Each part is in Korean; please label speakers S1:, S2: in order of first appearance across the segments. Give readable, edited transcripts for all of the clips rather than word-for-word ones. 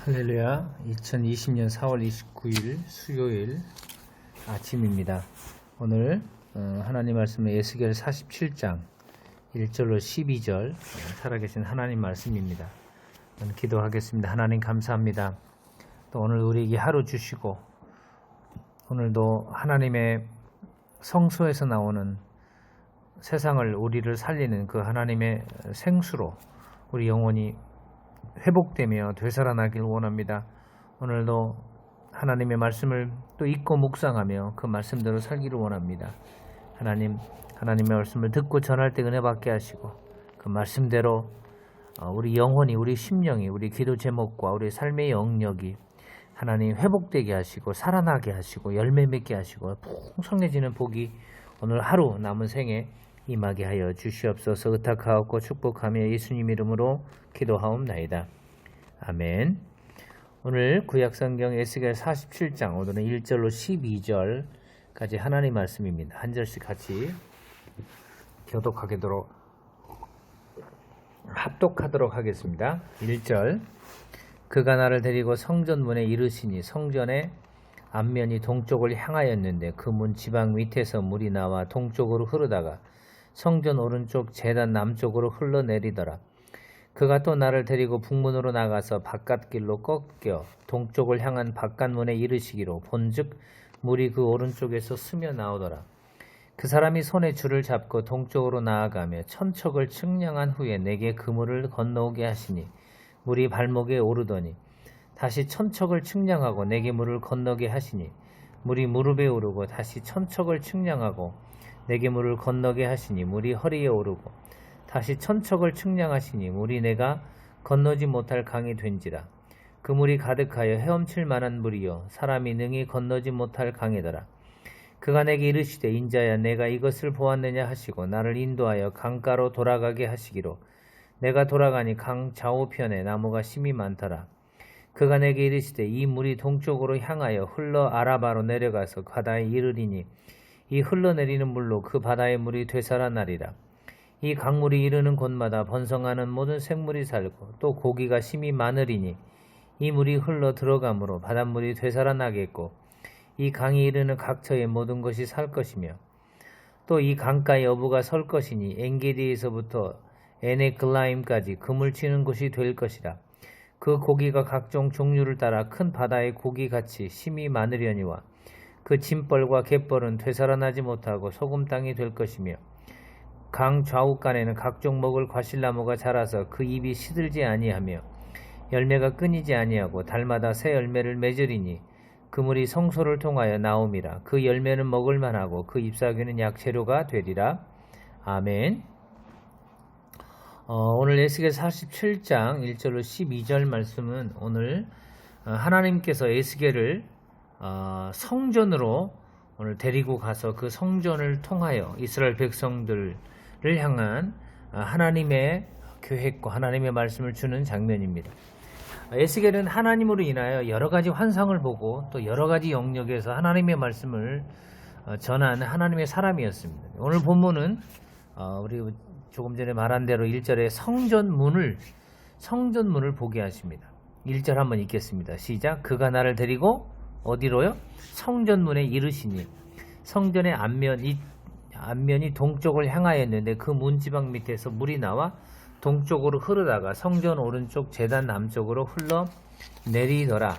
S1: 할렐루야. 2020년 4월 29일 수요일 아침입니다. 오늘 하나님 말씀은 에스겔 47장 1절로 12절 살아계신 하나님 말씀입니다. 기도하겠습니다. 하나님 감사합니다. 또 오늘 우리에게 하루 주시고 오늘도 하나님의 성소에서 나오는 세상을 우리를 살리는 그 하나님의 생수로 우리 영혼이 회복되며 되살아나길 원합니다. 오늘도 하나님의 말씀을 또 읽고 묵상하며 그 말씀대로 살기를 원합니다. 하나님의 말씀을 듣고 전할 때 은혜 받게 하시고 그 말씀대로 우리 영혼이, 우리 심령이, 우리 기도 제목과 우리 삶의 영역이 하나님 회복되게 하시고 살아나게 하시고 열매 맺게 하시고 풍성해지는 복이 오늘 하루 남은 생에 임하게 하여 주시옵소서. 의탁하옵고 축복하며 예수님 이름으로 기도하옵나이다. 아멘. 오늘 구약성경 에스겔 47장 오늘은 1절로 12절까지 하나님 말씀입니다. 한 절씩 같이 합독하도록 하겠습니다. 1절. 그가 나를 데리고 성전문에 이르시니 성전의 앞면이 동쪽을 향하였는데 그 문 지방 밑에서 물이 나와 동쪽으로 흐르다가 성전 오른쪽 제단 남쪽으로 흘러내리더라. 그가 또 나를 데리고 북문으로 나가서 바깥길로 꺾여 동쪽을 향한 바깥문에 이르시기로 본즉 물이 그 오른쪽에서 스며 나오더라. 그 사람이 손에 줄을 잡고 동쪽으로 나아가며 천척을 측량한 후에 내게 그 물을 건너오게 하시니 물이 발목에 오르더니 다시 천척을 측량하고 내게 물을 건너게 하시니 물이 무릎에 오르고 다시 천척을 측량하고 내게 물을 건너게 하시니 물이 허리에 오르고 다시 천척을 측량하시니 물이 내가 건너지 못할 강이 된지라. 그 물이 가득하여 헤엄칠 만한 물이요 사람이 능히 건너지 못할 강이더라. 그가 내게 이르시되 인자야 내가 이것을 보았느냐 하시고 나를 인도하여 강가로 돌아가게 하시기로 내가 돌아가니 강 좌우편에 나무가 심이 많더라. 그가 내게 이르시되 이 물이 동쪽으로 향하여 흘러 아라바로 내려가서 바다에 이르리니 이 흘러내리는 물로 그 바다의 물이 되살아나리라. 이 강물이 이르는 곳마다 번성하는 모든 생물이 살고 또 고기가 심이 많으리니 이 물이 흘러 들어가므로 바닷물이 되살아나겠고 이 강이 이르는 각처의 모든 것이 살 것이며 또 이 강가에 어부가 설 것이니 엔게디에서부터 에네글라임까지 그물 치는 곳이 될 것이라. 그 고기가 각종 종류를 따라 큰 바다의 고기같이 심이 많으려니와 그 짐벌과 갯벌은 되살아나지 못하고 소금 땅이 될 것이며 강 좌우간에는 각종 먹을 과실나무가 자라서 그 잎이 시들지 아니하며 열매가 끊이지 아니하고 달마다 새 열매를 맺으리니 그물이 성소를 통하여 나옴이라. 그 열매는 먹을 만하고 그 잎사귀는 약재료가 되리라. 아멘. 오늘 에스겔 47장 1절로 12절 말씀은 오늘 하나님께서 에스겔을 성전으로 오늘 데리고 가서 그 성전을 통하여 이스라엘 백성들을 향한 하나님의 계획과 하나님의 말씀을 주는 장면입니다. 에스겔은 하나님으로 인하여 여러 가지 환상을 보고 또 여러 가지 영역에서 하나님의 말씀을 전하는 하나님의 사람이었습니다. 오늘 본문은 우리 조금 전에 말한 대로 1절에 성전문을 보게 하십니다. 1절 한번 읽겠습니다. 시작. 그가 나를 데리고 어디로요? 성전문에 이르시니 성전의 앞면이 동쪽을 향하였는데 그 문지방 밑에서 물이 나와 동쪽으로 흐르다가 성전 오른쪽 제단 남쪽으로 흘러내리더라.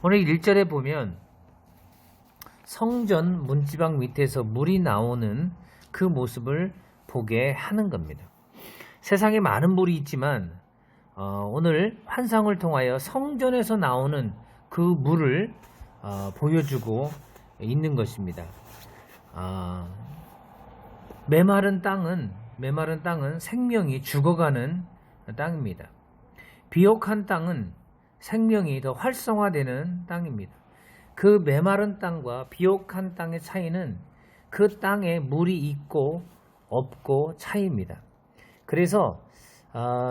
S1: 오늘 1절에 보면 성전 문지방 밑에서 물이 나오는 그 모습을 보게 하는 겁니다. 세상에 많은 물이 있지만 오늘 환상을 통하여 성전에서 나오는 그 물을 보여주고 있는 것입니다. 메마른 땅은 생명이 죽어가는 땅입니다. 비옥한 땅은 생명이 더 활성화되는 땅입니다. 그 메마른 땅과 비옥한 땅의 차이는 그 땅에 물이 있고 없고 차이입니다. 그래서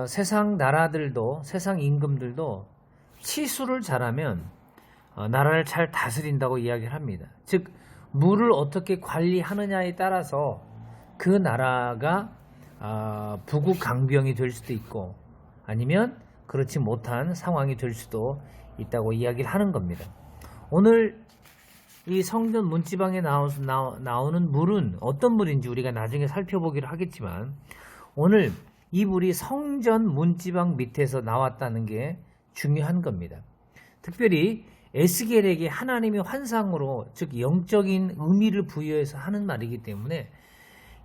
S1: 세상 나라들도 세상 임금들도 치수를 잘하면 나라를 잘 다스린다고 이야기를 합니다. 즉 물을 어떻게 관리하느냐에 따라서 그 나라가 부국강병이 될 수도 있고 아니면 그렇지 못한 상황이 될 수도 있다고 이야기를 하는 겁니다. 오늘 이 성전 문지방에 나오는 물은 어떤 물인지 우리가 나중에 살펴보기로 하겠지만, 오늘 이 물이 성전 문지방 밑에서 나왔다는 게 중요한 겁니다. 특별히 에스겔에게 하나님의 환상으로, 즉 영적인 의미를 부여해서 하는 말이기 때문에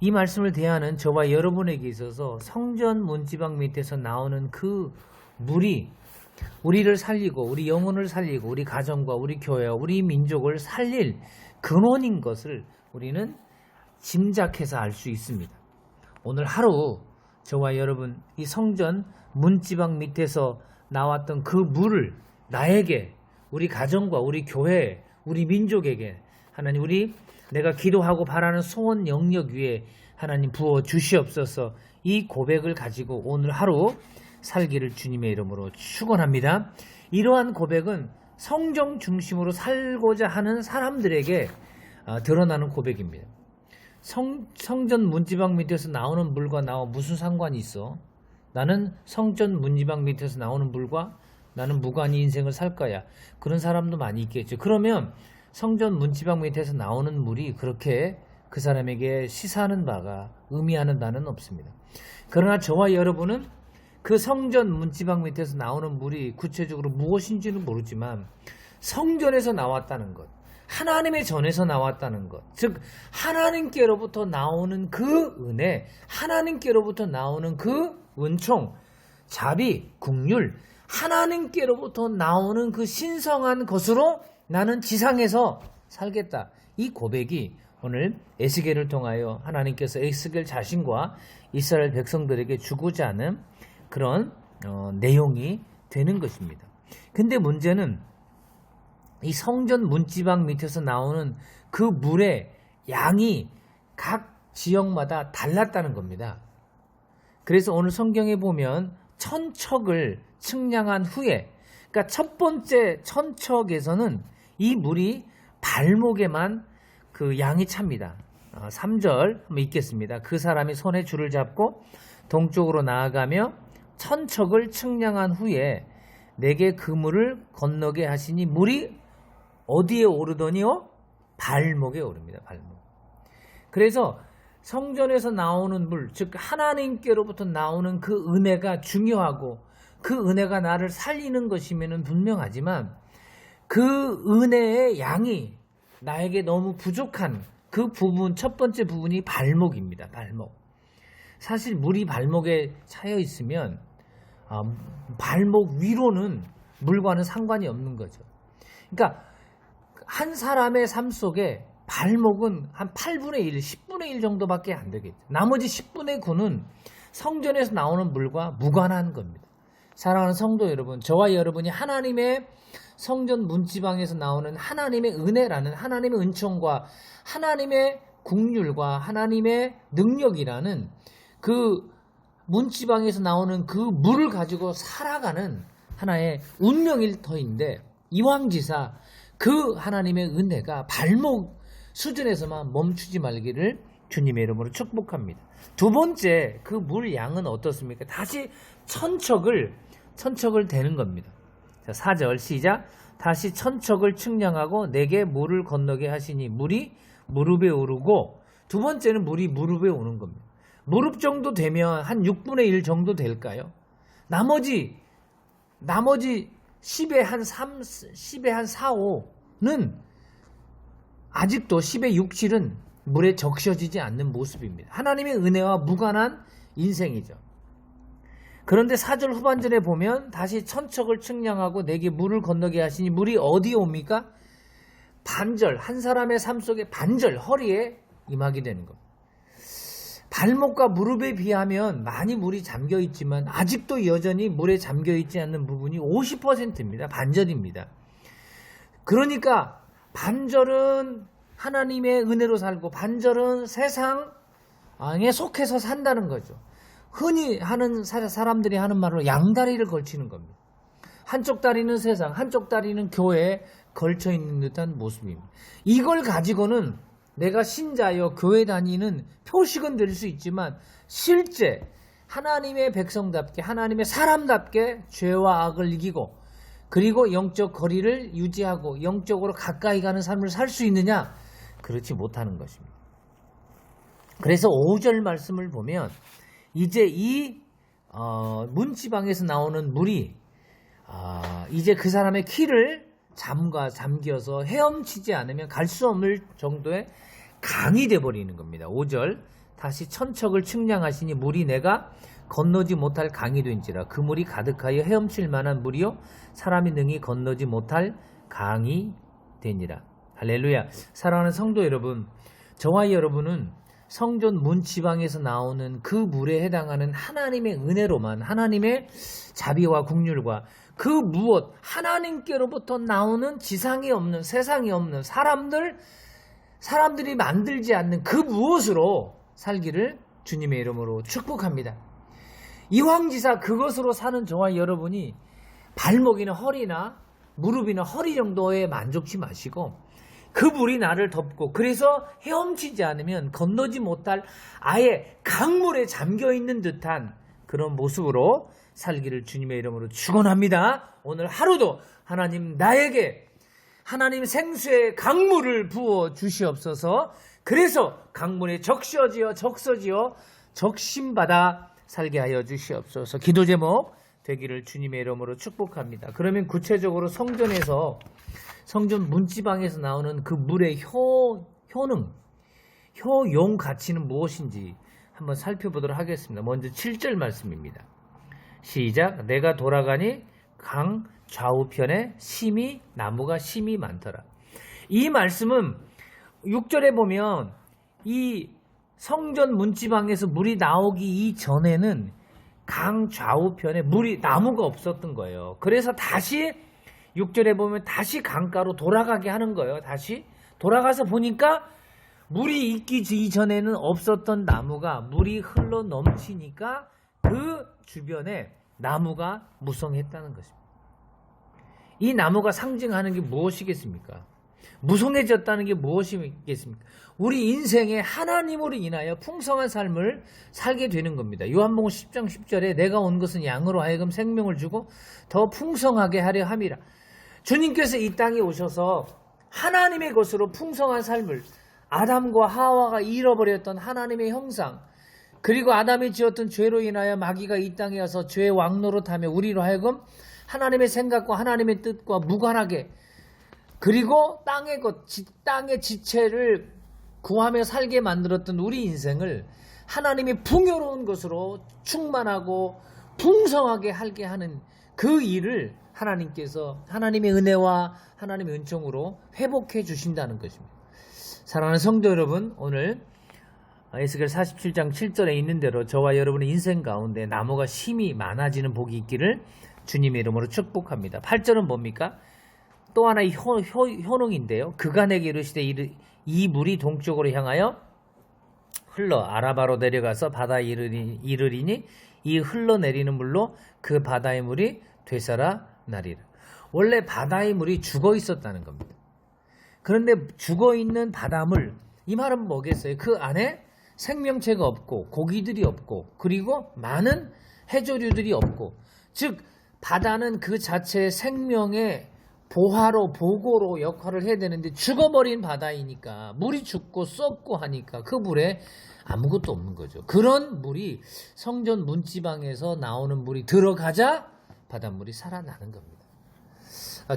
S1: 이 말씀을 대하는 저와 여러분에게 있어서 성전 문지방 밑에서 나오는 그 물이 우리를 살리고 우리 영혼을 살리고 우리 가정과 우리 교회와 우리 민족을 살릴 근원인 것을 우리는 짐작해서 알 수 있습니다. 오늘 하루 저와 여러분 이 성전 문지방 밑에서 나왔던 그 물을 나에게, 우리 가정과 우리 교회, 우리 민족에게 하나님, 내가 기도하고 바라는 소원 영역 위에 하나님 부어 주시옵소서. 이 고백을 가지고 오늘 하루 살기를 주님의 이름으로 축원합니다. 이러한 고백은 성경 중심으로 살고자 하는 사람들에게 드러나는 고백입니다. 성전 문지방 밑에서 나오는 물과 나와 무슨 상관이 있어? 나는 성전 문지방 밑에서 나오는 물과 나는 무관히 인생을 살 거야. 그런 사람도 많이 있겠죠. 그러면 성전 문지방 밑에서 나오는 물이 그렇게 그 사람에게 시사하는 바가, 의미하는 바는 없습니다. 그러나 저와 여러분은 그 성전 문지방 밑에서 나오는 물이 구체적으로 무엇인지는 모르지만 성전에서 나왔다는 것, 하나님의 전에서 나왔다는 것, 즉 하나님께로부터 나오는 그 은혜, 하나님께로부터 나오는 그 은총, 자비, 긍휼, 하나님께로부터 나오는 그 신성한 것으로 나는 지상에서 살겠다. 이 고백이 오늘 에스겔을 통하여 하나님께서 에스겔 자신과 이스라엘 백성들에게 주고자 하는 그런 내용이 되는 것입니다. 근데 문제는 이 성전 문지방 밑에서 나오는 그 물의 양이 각 지역마다 달랐다는 겁니다. 그래서 오늘 성경에 보면 천척을 측량한 후에, 그러니까 첫 번째 천척에서는 이 물이 발목에만 그 양이 찹니다. 3절 한번 읽겠습니다. 그 사람이 손에 줄을 잡고 동쪽으로 나아가며 천척을 측량한 후에 내게 그 물을 건너게 하시니 물이 어디에 오르더니요? 발목에 오릅니다. 발목. 그래서 성전에서 나오는 물, 즉 하나님께로부터 나오는 그 은혜가 중요하고 그 은혜가 나를 살리는 것이면 분명하지만 그 은혜의 양이 나에게 너무 부족한 그 부분, 첫 번째 부분이 발목입니다. 발목. 사실 물이 발목에 차여 있으면 발목 위로는 물과는 상관이 없는 거죠. 그러니까 한 사람의 삶 속에 발목은 한 8분의 1, 10분의 1 정도밖에 안 되겠죠. 나머지 10분의 9는 성전에서 나오는 물과 무관한 겁니다. 사랑하는 성도 여러분, 저와 여러분이 하나님의 성전 문지방에서 나오는 하나님의 은혜라는, 하나님의 은총과 하나님의 긍휼과 하나님의 능력이라는 그 문지방에서 나오는 그 물을 가지고 살아가는 하나의 운명일 터인데, 이왕지사 그 하나님의 은혜가 발목 수준에서만 멈추지 말기를 주님의 이름으로 축복합니다. 두 번째, 그 물 양은 어떻습니까? 다시 천척을 대는 겁니다. 자, 4절 시작. 다시 천척을 측량하고 내게 물을 건너게 하시니 물이 무릎에 오르고, 두 번째는 물이 무릎에 오는 겁니다. 무릎 정도 되면 한 6분의 1 정도 될까요? 나머지 10의 한 3, 10의 한 4, 5는 아직도 10의 6, 7은 물에 적셔지지 않는 모습입니다. 하나님의 은혜와 무관한 인생이죠. 그런데 4절 후반전에 보면 다시 천척을 측량하고 내게 물을 건너게 하시니 물이 어디에 옵니까? 반절, 한 사람의 삶 속에 반절, 허리에 임하게 되는 겁니다. 발목과 무릎에 비하면 많이 물이 잠겨 있지만 아직도 여전히 물에 잠겨 있지 않는 부분이 50%입니다. 반절입니다. 그러니까 반절은 하나님의 은혜로 살고 반절은 세상에 속해서 산다는 거죠. 흔히 하는 사람들이 하는 말로 양다리를 걸치는 겁니다. 한쪽 다리는 세상, 한쪽 다리는 교회에 걸쳐 있는 듯한 모습입니다. 이걸 가지고는 내가 신자여 교회 다니는 표식은 될 수 있지만 실제 하나님의 백성답게 하나님의 사람답게 죄와 악을 이기고 그리고 영적 거리를 유지하고 영적으로 가까이 가는 삶을 살 수 있느냐? 그렇지 못하는 것입니다. 그래서 5절 말씀을 보면 이제 이 문지방에서 나오는 물이 이제 그 사람의 키를 잠겨서 헤엄치지 않으면 갈 수 없을 정도의 강이 되어버리는 겁니다. 5절 다시 천척을 측량하시니 물이 내가 건너지 못할 강이 된지라 그 물이 가득하여 헤엄칠 만한 물이요 사람이 능히 건너지 못할 강이 되니라. 할렐루야. 사랑하는 성도 여러분, 저와 여러분은 성전 문지방에서 나오는 그 물에 해당하는 하나님의 은혜로만 하나님의 자비와 긍휼과 그 무엇 하나님께로부터 나오는 지상에 없는 세상에 없는 사람들이 만들지 않는 그 무엇으로 살기를 주님의 이름으로 축복합니다. 이왕지사 그것으로 사는 저와 여러분이 발목이나 허리나 무릎이나 허리 정도에 만족치 마시고 그 물이 나를 덮고 그래서 헤엄치지 않으면 건너지 못할 아예 강물에 잠겨있는 듯한 그런 모습으로 살기를 주님의 이름으로 축원합니다. 오늘 하루도 하나님 나에게 하나님 생수의 강물을 부어 주시옵소서. 그래서 강물에 적셔지어 적심받아 살게 하여 주시옵소서. 기도 제목 되기를 주님의 이름으로 축복합니다. 그러면 구체적으로 성전에서 성전 문지방에서 나오는 그 물의 효용 가치는 무엇인지 한번 살펴보도록 하겠습니다. 먼저 7절 말씀입니다. 시작. 내가 돌아가니 강 좌우편에 나무가 심이 많더라. 이 말씀은 6절에 보면 이 성전 문지방에서 물이 나오기 이전에는 강 좌우편에 나무가 없었던 거예요. 그래서 다시 6절에 보면 다시 강가로 돌아가게 하는 거예요. 다시 돌아가서 보니까 물이 있기 이전에는 없었던 나무가 물이 흘러 넘치니까 그 주변에 나무가 무성했다는 것입니다. 이 나무가 상징하는 게 무엇이겠습니까? 무성해졌다는 게 무엇이겠습니까? 우리 인생에 하나님으로 인하여 풍성한 삶을 살게 되는 겁니다. 요한복음 10장 10절에 내가 온 것은 양으로 하여금 생명을 주고 더 풍성하게 하려 함이라. 주님께서 이 땅에 오셔서 하나님의 것으로 풍성한 삶을 아담과 하와가 잃어버렸던 하나님의 형상 그리고 아담이 지었던 죄로 인하여 마귀가 이 땅에 와서 죄의 왕노릇하며 우리로 하여금 하나님의 생각과 하나님의 뜻과 무관하게 그리고 땅의 지체를 구하며 살게 만들었던 우리 인생을 하나님의 풍요로운 것으로 충만하고 풍성하게 하게 하는 그 일을 하나님께서 하나님의 은혜와 하나님의 은총으로 회복해 주신다는 것입니다. 사랑하는 성도 여러분, 오늘 에스겔 47장 7절에 있는 대로 저와 여러분의 인생 가운데 나무가 심이 많아지는 복이 있기를 주님의 이름으로 축복합니다. 8절은 뭡니까? 또 하나의 효능인데요. 그가 내게 이르시되 이 물이 동쪽으로 향하여 흘러 아라바로 내려가서 바다에 이르리니 이 흘러내리는 물로 그 바다의 물이 되살아 나리라. 원래 바다의 물이 죽어 있었다는 겁니다. 그런데 죽어 있는 바닷물, 이 말은 뭐겠어요? 그 안에 생명체가 없고 고기들이 없고 그리고 많은 해조류들이 없고, 즉 바다는 그 자체의 생명의 보고로 역할을 해야 되는데 죽어버린 바다이니까 물이 죽고 썩고 하니까 그 물에 아무것도 없는 거죠. 그런 물이 성전 문지방에서 나오는 물이 들어가자 바닷물이 살아나는 겁니다.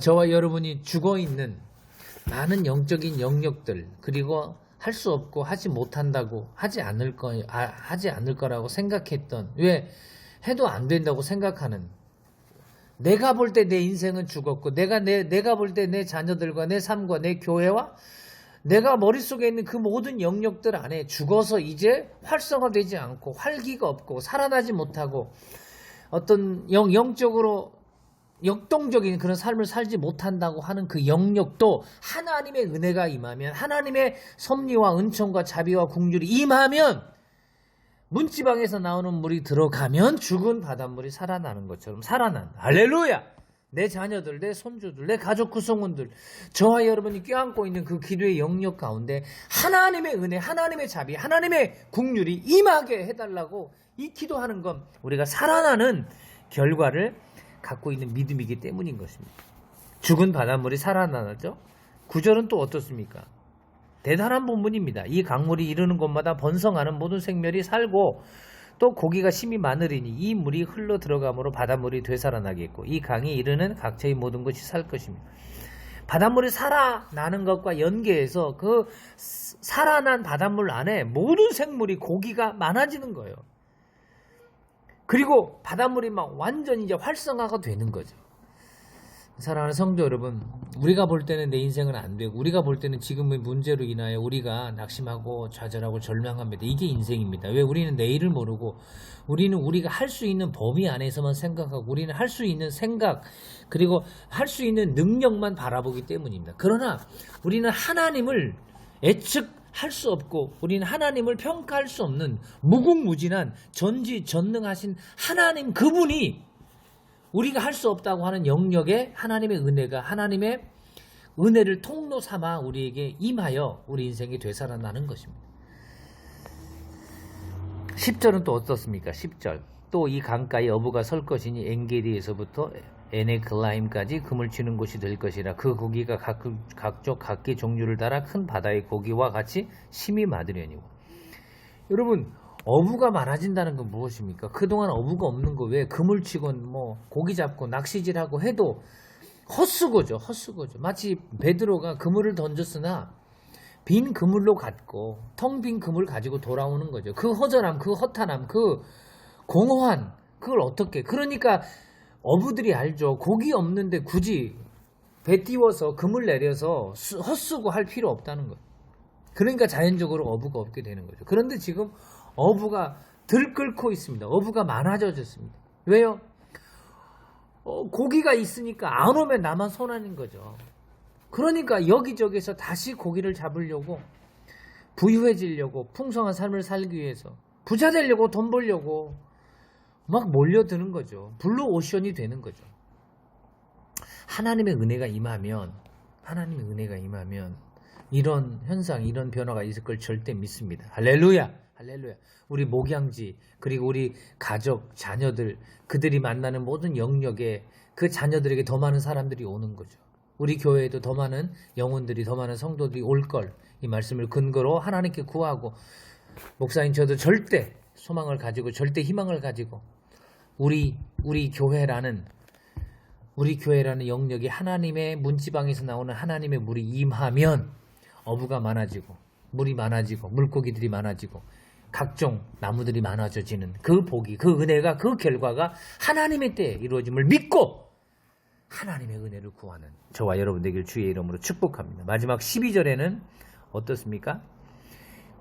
S1: 저와 여러분이 죽어있는 많은 영적인 영역들, 그리고 할 수 없고 하지 못한다고 하지 않을 거라고 생각했던, 왜 해도 안 된다고 생각하는, 내가 볼 때 내 인생은 죽었고 내가 볼 때 내 자녀들과 내 삶과 내 교회와 내가 머릿속에 있는 그 모든 영역들 안에 죽어서 이제 활성화되지 않고 활기가 없고 살아나지 못하고 어떤 영적으로 역동적인 그런 삶을 살지 못한다고 하는 그 영역도 하나님의 은혜가 임하면, 하나님의 섭리와 은총과 자비와 긍휼이 임하면, 문지방에서 나오는 물이 들어가면 죽은 바닷물이 살아나는 것처럼 살아난, 할렐루야! 내 자녀들, 내 손주들, 내 가족 구성원들, 저와 여러분이 껴안고 있는 그 기도의 영역 가운데 하나님의 은혜, 하나님의 자비, 하나님의 긍휼이 임하게 해달라고 이 기도하는 건 우리가 살아나는 결과를 갖고 있는 믿음이기 때문인 것입니다. 죽은 바닷물이 살아나죠. 9절은 또 어떻습니까? 대단한 본문입니다. 이 강물이 이르는 곳마다 번성하는 모든 생멸이 살고 또 고기가 심히 많으리니 이 물이 흘러 들어감으로 바닷물이 되살아나겠고 이 강이 이르는 각처의 모든 것이 살 것입니다. 바닷물이 살아나는 것과 연계해서 그 살아난 바닷물 안에 모든 생물이 고기가 많아지는 거예요. 그리고 바닷물이 막 완전히 이제 활성화가 되는 거죠. 사랑하는 성도 여러분, 우리가 볼 때는 내 인생은 안 되고 우리가 볼 때는 지금의 문제로 인하여 우리가 낙심하고 좌절하고 절망합니다. 이게 인생입니다. 왜? 우리는 내일을 모르고 우리는 우리가 할 수 있는 범위 안에서만 생각하고 우리는 할 수 있는 생각 그리고 할 수 있는 능력만 바라보기 때문입니다. 그러나 우리는 하나님을 예측할 수 없고 우리는 하나님을 평가할 수 없는 무궁무진한 전지전능하신 하나님 그분이 우리가 할 수 없다고 하는 영역에 하나님의 은혜가 하나님의 은혜를 통로 삼아 우리에게 임하여 우리 인생이 되살아나는 것입니다. 10절은 또 어떻습니까? 10절 또 이 강가에 어부가 설 것이니 엔게디에서부터 에네글라임까지 금을 치는 곳이 될 것이라 그 고기가 각종 각기 종류를 따라 큰 바다의 고기와 같이 심히 많으려니와. 여러분 어부가 많아진다는 건 무엇입니까? 그동안 어부가 없는 거 왜 그물 치고 뭐 고기 잡고 낚시질하고 해도 헛수고죠. 마치 베드로가 그물을 던졌으나 빈 그물로 갔고 텅 빈 그물 가지고 돌아오는 거죠. 그 허전함, 그 허탄함, 그 공허한 그걸 어떻게 그러니까 어부들이 알죠. 고기 없는데 굳이 배 띄워서 그물 내려서 헛수고 할 필요 없다는 거예요. 그러니까 자연적으로 어부가 없게 되는 거죠. 그런데 지금 어부가 들끓고 있습니다. 어부가 많아졌습니다. 왜요? 고기가 있으니까 안 오면 나만 손아닌 거죠. 그러니까 여기저기서 다시 고기를 잡으려고 부유해지려고 풍성한 삶을 살기 위해서 부자 되려고 돈 벌려고 막 몰려드는 거죠. 블루 오션이 되는 거죠. 하나님의 은혜가 임하면 이런 현상, 이런 변화가 있을 걸 절대 믿습니다. 할렐루야. 우리 목양지 그리고 우리 가족, 자녀들 그들이 만나는 모든 영역에 그 자녀들에게 더 많은 사람들이 오는 거죠. 우리 교회에도 더 많은 영혼들이 더 많은 성도들이 올 걸 이 말씀을 근거로 하나님께 구하고 목사님 저도 절대 소망을 가지고 절대 희망을 가지고 우리 교회라는 영역이 하나님의 문지방에서 나오는 하나님의 물이 임하면 어부가 많아지고 물이 많아지고 물고기들이 많아지고 각종 나무들이 많아져지는 그 복이 그 은혜가 그 결과가 하나님의 때에 이루어짐을 믿고 하나님의 은혜를 구하는 저와 여러분 되길 주의 이름으로 축복합니다. 마지막 12절에는 어떻습니까?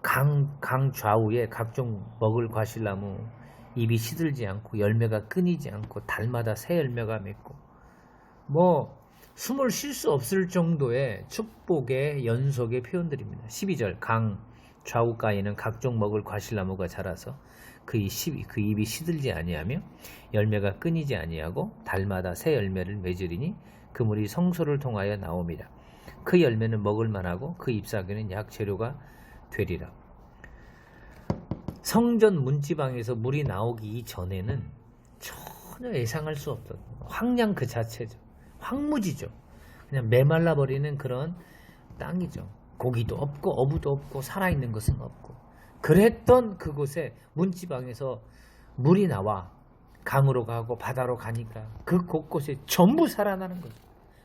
S1: 강 좌우에 각종 먹을 과실나무 잎이 시들지 않고 열매가 끊이지 않고 달마다 새 열매가 맺고 숨을 쉴 수 없을 정도의 축복의 연속의 표현들입니다. 12절 강 좌우가에는 각종 먹을 과실나무가 자라서 그 잎이 시들지 아니하며 열매가 끊이지 아니하고 달마다 새 열매를 맺으리니 그물이 성소를 통하여 나옵니다. 그 열매는 먹을 만하고 그 잎사귀는 약재료가 되리라. 성전 문지방에서 물이 나오기 이전에는 전혀 예상할 수 없던 황량 그 자체죠. 황무지죠. 그냥 메말라버리는 그런 땅이죠. 고기도 없고 어부도 없고 살아있는 것은 없고 그랬던 그곳에 문지방에서 물이 나와 강으로 가고 바다로 가니까 그 곳곳에 전부 살아나는 거죠.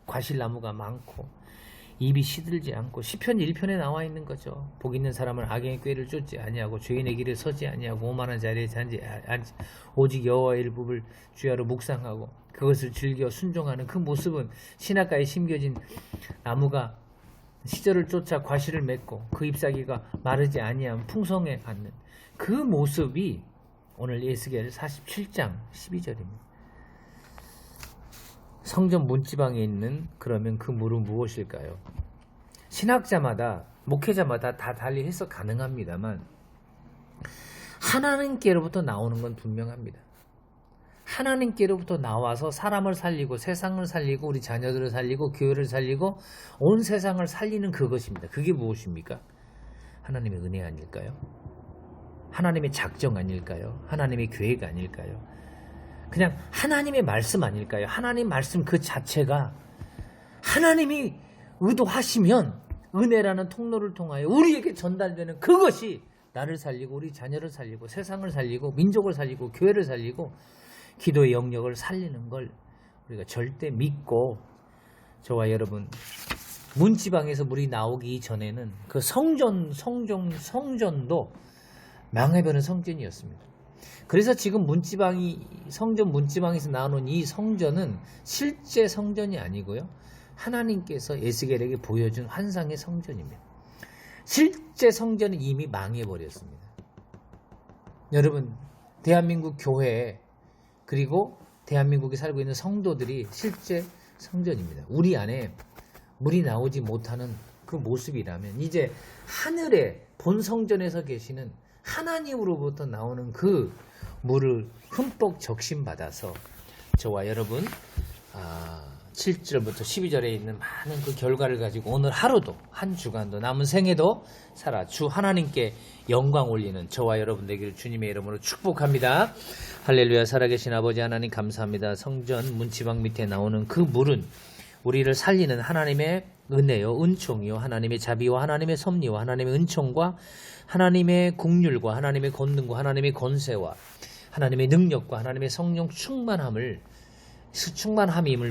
S1: 과실나무가 많고 입이 시들지 않고 시편 1편에 나와 있는 거죠. 복 있는 사람은 악인의 꾀를 쫓지 아니하고 죄인의 길에 서지 아니하고 오만한 자리에 앉지 오직 여호와의 일법을 주야로 묵상하고 그것을 즐겨 순종하는 그 모습은 신학가에 심겨진 나무가 시절을 쫓아 과실을 맺고 그 잎사귀가 마르지 아니함 풍성해 갖는 그 모습이 오늘 에스겔 47장 12절입니다. 성전 문지방에 있는 그러면 그 물은 무엇일까요? 신학자마다 목회자마다 다 달리 해석 가능합니다만 하나님께로부터 나오는 건 분명합니다. 하나님께로부터 나와서 사람을 살리고 세상을 살리고 우리 자녀들을 살리고 교회를 살리고 온 세상을 살리는 그것입니다. 그게 무엇입니까? 하나님의 은혜 아닐까요? 하나님의 작정 아닐까요? 하나님의 계획 아닐까요? 그냥 하나님의 말씀 아닐까요? 하나님 말씀 그 자체가 하나님이 의도하시면 은혜라는 통로를 통하여 우리에게 전달되는 그것이 나를 살리고 우리 자녀를 살리고 세상을 살리고 민족을 살리고 교회를 살리고 기도의 영역을 살리는 걸 우리가 절대 믿고, 저와 여러분 문지방에서 물이 나오기 전에는 그 성전도 망해버린 성전이었습니다. 그래서 지금 성전 문지방에서 나오는 이 성전은 실제 성전이 아니고요, 하나님께서 에스겔에게 보여준 환상의 성전입니다. 실제 성전은 이미 망해버렸습니다. 여러분, 대한민국 교회 그리고 대한민국에 살고 있는 성도들이 실제 성전입니다. 우리 안에 물이 나오지 못하는 그 모습이라면 이제 하늘의 본 성전에서 계시는 하나님으로부터 나오는 그 물을 흠뻑 적심받아서 저와 여러분 7절부터 12절에 있는 많은 그 결과를 가지고 오늘 하루도 한 주간도 남은 생애도 살아 주 하나님께 영광 올리는 저와 여러분 되기를 주님의 이름으로 축복합니다. 할렐루야. 살아계신 아버지 하나님 감사합니다. 성전 문지방 밑에 나오는 그 물은 우리를 살리는 하나님의 은혜요, 은총이요, 하나님의 자비와 하나님의 섭리와 하나님의 은총과 하나님의 긍휼과 하나님의 권능과 하나님의 권세와 하나님의 능력과 하나님의 성령 충만함임을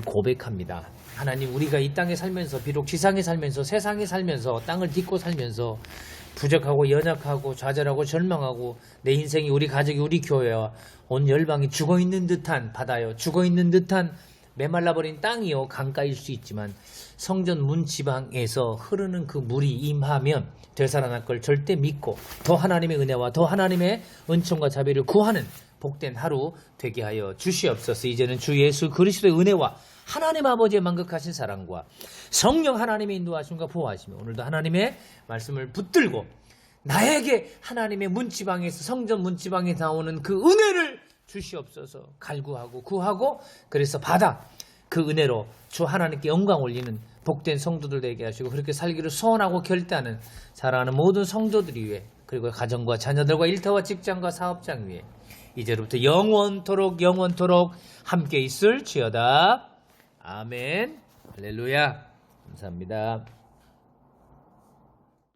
S1: 고백합니다. 하나님, 우리가 이 땅에 살면서 비록 지상에 살면서 세상에 살면서 땅을 딛고 살면서 부족하고 연약하고 좌절하고 절망하고 내 인생이 우리 가족이 우리 교회와 온 열방이 죽어있는 듯한 바다요, 죽어있는 듯한 메말라버린 땅이요 강가일 수 있지만 성전 문지방에서 흐르는 그 물이 임하면 되살아날 걸 절대 믿고 더 하나님의 은혜와 더 하나님의 은총과 자비를 구하는 복된 하루 되게 하여 주시옵소서. 이제는 주 예수 그리스도의 은혜와 하나님 아버지의 만극하신 사랑과 성령 하나님의 인도하심과 보호하시며 오늘도 하나님의 말씀을 붙들고 나에게 하나님의 문지방에서 성전 문지방에 나오는 그 은혜를 주시옵소서. 갈구하고 구하고 그래서 받아 그 은혜로 주 하나님께 영광 올리는 복된 성도들 되게 하시고 그렇게 살기를 소원하고 결단하는 사랑하는 모든 성도들이 위해 그리고 가정과 자녀들과 일터와 직장과 사업장 위에 이제로부터 영원토록 함께 있을지어다. 아멘. 할렐루야. 감사합니다.